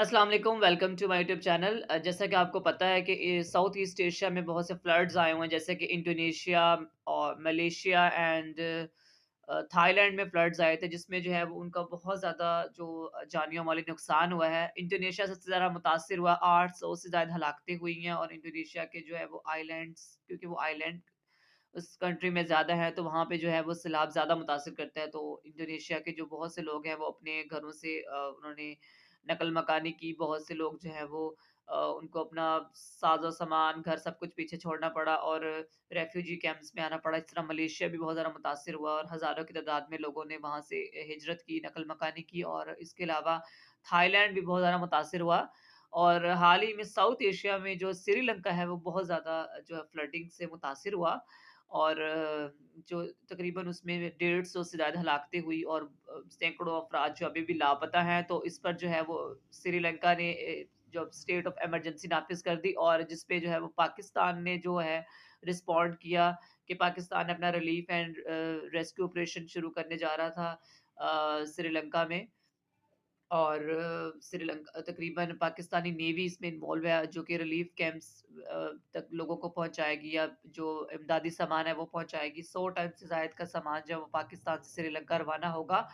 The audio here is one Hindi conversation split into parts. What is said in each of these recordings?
अस्सलाम वालेकुम, welcome to my YouTube channel. जैसा कि आपको पता है कि साउथ ईस्ट एशिया में बहुत से फ्लड्स आए हुए हैं, जैसे कि इंडोनेशिया और मलेशिया एंड थाईलैंड में फ्लड्स आए थे, जिसमें जो है वो उनका बहुत ज़्यादा जो जानियो माली नुकसान हुआ है। इंडोनेशिया सबसे ज़्यादा मुतासिर हुआ, 800 से ज़्यादा हलाकतें हुई हैं और इंडोनेशिया के जो है वो आइलैंड्स, क्योंकि वो आइलैंड उस कंट्री में ज़्यादा है, तो वहाँ पे जो है वो सैलाब ज़्यादा मुतासिर करता है। तो इंडोनेशिया के जो बहुत से लोग हैं, वो अपने घरों से उन्होंने नकल मकानी की। बहुत से लोग जो हैं वो उनको अपना साज़ो-सामान, घर सब कुछ पीछे छोड़ना पड़ा और रेफ्यूजी कैंप्स में आना पड़ा। इस तरह मलेशिया भी बहुत ज़्यादा मुतासिर हुआ और हज़ारों की तादाद में लोगों ने वहाँ से हिजरत की, नकल मकानी की। और इसके अलावा थाईलैंड भी बहुत ज़्यादा मुतासिर हुआ। और हाल ही में साउथ एशिया में जो श्रीलंका है, वो बहुत ज़्यादा जो है फ्लडिंग से मुतासिर हुआ और जो तकरीबन उसमें 150 से ज़्यादा हलाकतें हुई और सैकड़ों अफ़राद जो अभी भी लापता हैं। तो इस पर जो है वो श्रीलंका ने जो स्टेट ऑफ इमरजेंसी नाफ़िज़ कर दी और जिस पे जो है वो पाकिस्तान ने जो है रिस्पॉन्ड किया कि पाकिस्तान अपना रिलीफ़ एंड रेस्क्यू ऑपरेशन शुरू करने जा रहा था श्रीलंका में। और श्रीलंका तकरीबन पाकिस्तानी नेवी इसमें इन्वॉल्व है, जो कि रिलीफ कैंप्स तक लोगों को पहुँचाएगी या जो इमदादी सामान है वो पहुँचाएगी। 100 टन से ज़ायद का सामान जो है वो पाकिस्तान से श्रीलंका रवाना होगा,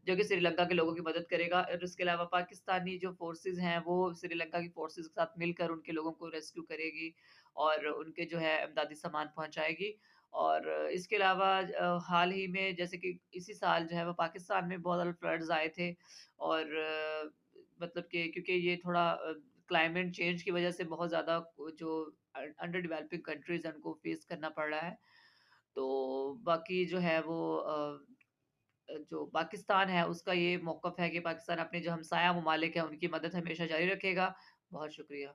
जो कि श्रीलंका के लोगों की मदद करेगा। और इसके अलावा पाकिस्तानी जो फ़ोर्सेज़ हैं, वो श्रीलंका की फ़ोर्सेज़ के साथ मिलकर उनके लोगों को रेस्क्यू करेगी और उनके जो है इमदादी सामान पहुँचाएगी। और इसके अलावा हाल ही में जैसे कि इसी साल जो है वो पाकिस्तान में बहुत ज़्यादा फ्लड्स आए थे और मतलब कि क्योंकि ये थोड़ा क्लाइमेट चेंज की वजह से बहुत ज़्यादा जो अंडर डेवलपिंग कंट्रीज़ हैं उनको फेस करना पड़ रहा है। तो बाकी जो है वो जो पाकिस्तान है उसका ये मौक़िफ़ है कि पाकिस्तान अपने जो हमसाया ममालिक हैं उनकी मदद हमेशा जारी रखेगा। बहुत शुक्रिया।